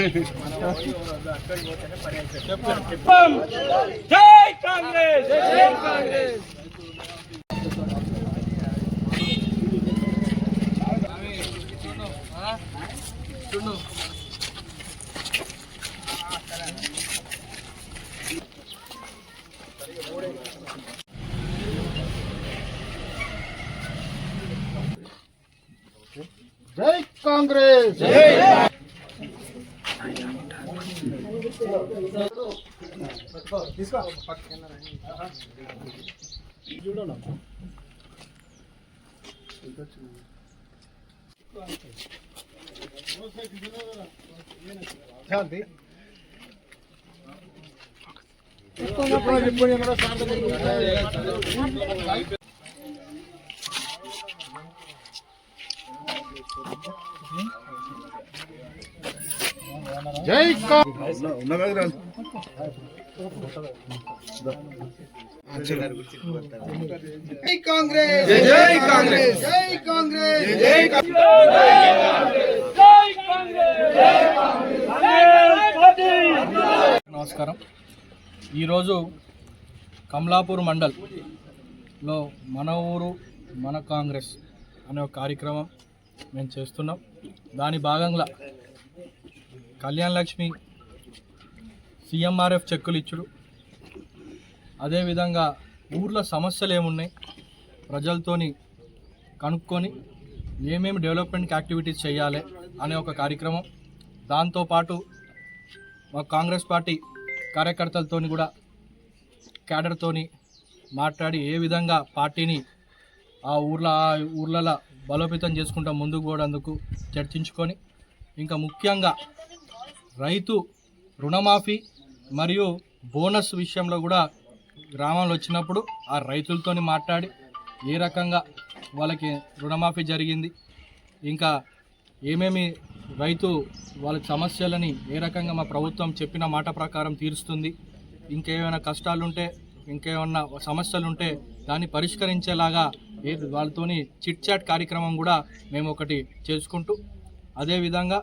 జై కాంగ్రెస్, జై కాంగ్రెస్. జై కాంగ్రెస్, జై కాంగ్రెస్, జై కాంగ్రెస్, జై కాంగ్రెస్, జై నమస్కారం. ఈరోజు కమలాపూర్ మండల్లో మన ఊరు మన కాంగ్రెస్ అనే ఒక కార్యక్రమం మేము చేస్తున్నాం. దాని భాగంగా కళ్యాణ్ లక్ష్మి CMRF చెక్కులు ఇచ్చుడు, అదేవిధంగా ఊర్లో సమస్యలు ఏమున్నాయి ప్రజలతోని కనుక్కొని ఏమేమి డెవలప్మెంట్ యాక్టివిటీస్ చేయాలి అనే ఒక కార్యక్రమం. దాంతోపాటు మా కాంగ్రెస్ పార్టీ కార్యకర్తలతోని కూడా క్యాడర్తోని మాట్లాడి ఏ విధంగా పార్టీని ఆ ఊర్లలో బలోపేతం చేసుకుంటూ ముందుకు పోవడానికి చర్చించుకొని, ఇంకా ముఖ్యంగా రైతు రుణమాఫీ మరియు బోనస్ విషయంలో కూడా గ్రామాలు వచ్చినప్పుడు ఆ రైతులతోని మాట్లాడి ఏ రకంగా వాళ్ళకి రుణమాఫీ జరిగింది, ఇంకా ఏమేమి రైతు వాళ్ళ సమస్యలని ఏ రకంగా మా ప్రభుత్వం చెప్పిన మాట ప్రకారం తీరుస్తుంది, ఇంకేమైనా కష్టాలుంటే ఇంకేమన్నా సమస్యలుంటే దాన్ని పరిష్కరించేలాగా వాళ్ళతోని చిట్ చాట్ కార్యక్రమం కూడా మేము ఒకటి చేసుకుంటూ, అదేవిధంగా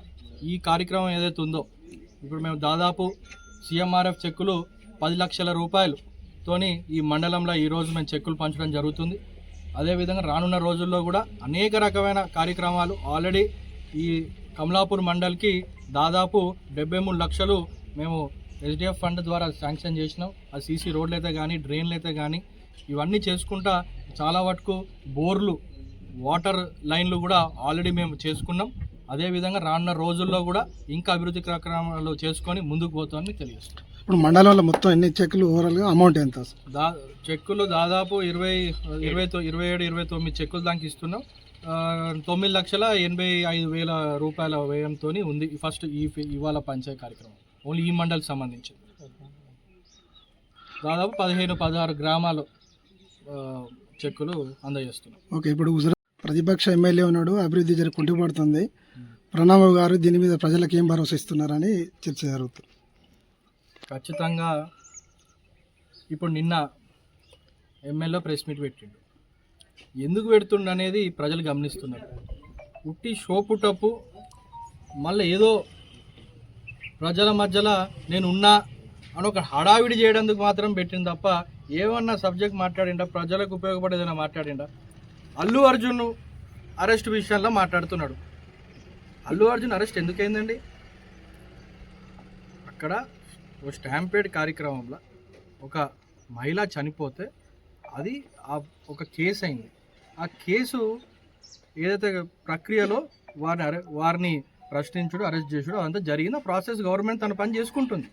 ఈ కార్యక్రమం ఏదైతే ఉందో ఇప్పుడు మేము దాదాపు CMRF చెక్కులు 10 లక్షల రూపాయలతోని ఈ మండలంలో ఈరోజు మేము చెక్కులు పంచడం జరుగుతుంది. అదేవిధంగా రానున్న రోజుల్లో కూడా అనేక రకమైన కార్యక్రమాలు ఆల్రెడీ ఈ కమలాపూర్ మండల్కి దాదాపు 73 లక్షలు మేము SDF ఫండ్ ద్వారా శాంక్షన్ చేసినాం. ఆ CC రోడ్లు అయితే కానీ డ్రైన్లు అయితే కానీ ఇవన్నీ చేసుకుంటా చాలా వరకు బోర్లు వాటర్ లైన్లు కూడా ఆల్రెడీ మేము చేసుకున్నాం. అదేవిధంగా రానున్న రోజుల్లో కూడా ఇంకా అభివృద్ధి కార్యక్రమాలు చేసుకొని ముందుకు పోతామని తెలియజేస్తాం. ఇప్పుడు మండలంలో మొత్తం ఎన్ని చెక్కులు ఓవరాల్గా అమౌంట్ ఎంత? చెక్కులు దాదాపు 27-29 చెక్కులు దానికి ఇస్తున్నాం. 9,85,000 రూపాయల వ్యయంతో ఉంది ఫస్ట్ ఇవాళ పంచాయతీ కార్యక్రమం ఓన్లీ ఈ మండలికి సంబంధించి. దాదాపు 15-16 గ్రామాలు చెక్కులు అందజేస్తున్నాం. ఓకే, ఇప్పుడు ప్రతిపక్ష ఎమ్మెల్యే ఉన్నాడు, అభివృద్ధి కుంటుపడుతుంది. ప్రణవ్ గారు దీని మీద ప్రజలకు ఏం భరోసా ఇస్తున్నారని చర్చ జరుగుతుంది. ఖచ్చితంగా ఇప్పుడు నిన్న ఎమ్మెల్యే ప్రెస్ మీట్ పెట్టిండు. ఎందుకు పెడుతుండ అనేది ప్రజలు గమనిస్తున్నారు. ఉట్టి షోపుటప్పు మళ్ళీ ఏదో ప్రజల మధ్యలో నేను ఉన్నా అని ఒక హడావిడి చేయడానికి మాత్రం పెట్టింది తప్ప ఏమన్నా సబ్జెక్ట్ మాట్లాడిండా, ప్రజలకు ఉపయోగపడేదైనా మాట్లాడిండా? అల్లు అర్జున్ అరెస్ట్ విషయంలో మాట్లాడుతున్నాడు. అల్లు అర్జున్ అరెస్ట్ ఎందుకైందండి? అక్కడ ఒక స్టాంపేడ్ కార్యక్రమంలో ఒక మహిళ చనిపోతే అది ఒక కేసు అయింది. ఆ కేసు ఏదైతే ప్రక్రియలో వారిని ప్రశ్నించుడు, అరెస్ట్ చేసుడు అదంతా జరిగిన ప్రాసెస్ గవర్నమెంట్ తన పని చేసుకుంటుంది.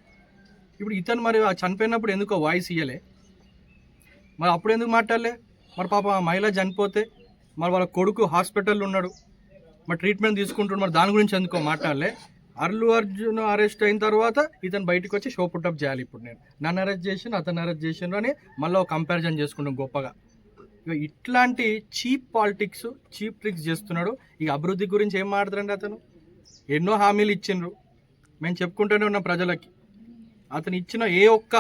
ఇప్పుడు ఇతను మరి చనిపోయినప్పుడు ఎందుకో వాయిస్ ఇయ్యలే, మరి అప్పుడు ఎందుకు మాట్లాడలే? మరి పాప ఆ మహిళ చనిపోతే మరి వాళ్ళ కొడుకు హాస్పిటల్లో ఉన్నాడు, మరి ట్రీట్మెంట్ తీసుకుంటున్నాడు, మరి దాని గురించి ఎందుకో మాట్లాడలే? అల్లు అర్జున్ అరెస్ట్ అయిన తర్వాత ఇతను బయటకు వచ్చి షో పుట్టప్ చేయాలి. ఇప్పుడు నన్ను అరెస్ట్ చేసిన అతను అరెస్ట్ చేసిన అని మళ్ళీ ఒక కంపారిజన్ చేసుకుంటాం గొప్పగా. ఇక ఇట్లాంటి చీప్ పాలిటిక్స్, చీప్ ట్రిక్స్ చేస్తున్నాడు. ఇక అభివృద్ధి గురించి ఏం మాట్లాడుతారండి? అతను ఎన్నో హామీలు ఇచ్చిండ్రు, మేము చెప్పుకుంటూనే ఉన్నాం ప్రజలకి. అతను ఇచ్చిన ఏ ఒక్క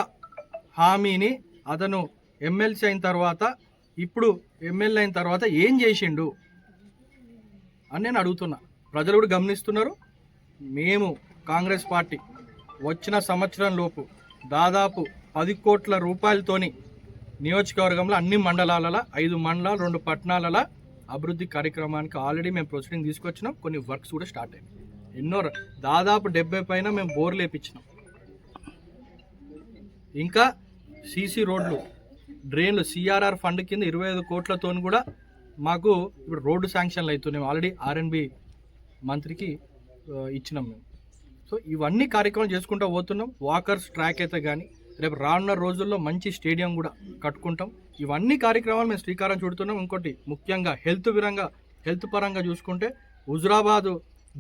హామీని అతను ఎమ్మెల్సీ అయిన తర్వాత, ఇప్పుడు ఎమ్మెల్యే అయిన తర్వాత ఏం చేసిండు అని నేను అడుగుతున్నా. ప్రజలు కూడా గమనిస్తున్నారు. మేము కాంగ్రెస్ పార్టీ వచ్చిన సంవత్సరం లోపు దాదాపు 10 కోట్ల రూపాయలతోని నియోజకవర్గంలో అన్ని మండలాలలో 5 మండలాలు 2 పట్టణాలలో అభివృద్ధి కార్యక్రమానికి ఆల్రెడీ మేము ప్రొసీడింగ్ తీసుకొచ్చినాం. కొన్ని వర్క్స్ కూడా స్టార్ట్ అయ్యాయి. ఎన్నో దాదాపు 70 పైన మేము బోర్లు వేయించినాం. ఇంకా సీసీ రోడ్లు, డ్రైన్లు సిఆర్ఆర్ ఫండ్ కింద 25 కోట్లతో కూడా మాకు ఇప్పుడు రోడ్డు శాంక్షన్లు అవుతున్నాయి. ఆల్రెడీ ఆర్ఎన్బి మంత్రికి ఇచ్చినాం మేము. సో ఇవన్నీ కార్యక్రమాలు చేసుకుంటూ పోతున్నాం. వాకర్స్ ట్రాక్ అయితే కానీ రేపు రానున్న రోజుల్లో మంచి స్టేడియం కూడా కట్టుకుంటాం. ఇవన్నీ కార్యక్రమాలు మేము శ్రీకారం చుడుతున్నాం. ఇంకోటి ముఖ్యంగా హెల్త్ పరంగా చూసుకుంటే హుజురాబాద్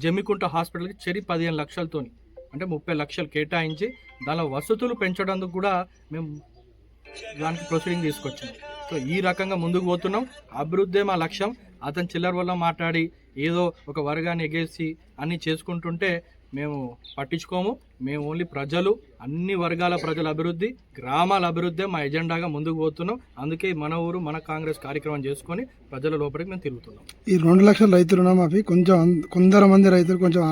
జమ్మికుంట హాస్పిటల్కి 15 లక్షలతోని అంటే 30 లక్షలు కేటాయించి దానిలో వసతులు పెంచడానికి కూడా మేము దానికి ప్రొసీడింగ్ తీసుకొచ్చాం. సో ఈ రకంగా ముందుకు పోతున్నాం. అభివృద్ధే మా లక్ష్యం. అతను చిల్లర వల్ల మాట్లాడి ఏదో ఒక వర్గాన్ని ఎగేసి అన్నీ చేసుకుంటుంటే మేము పట్టించుకోము. మేము ఓన్లీ ప్రజలు, అన్ని వర్గాల ప్రజల అభివృద్ధి, గ్రామాల అభివృద్ధి మా ఎజెండాగా ముందుకు పోతున్నాం. అందుకే మన ఊరు మన కాంగ్రెస్ కార్యక్రమం చేసుకొని ప్రజల లోపలికి మేము తిరుగుతున్నాం. ఈ 2 లక్షల రైతు రుణమాఫీ కొంచెం కొందరు మంది రైతులు కొంచెం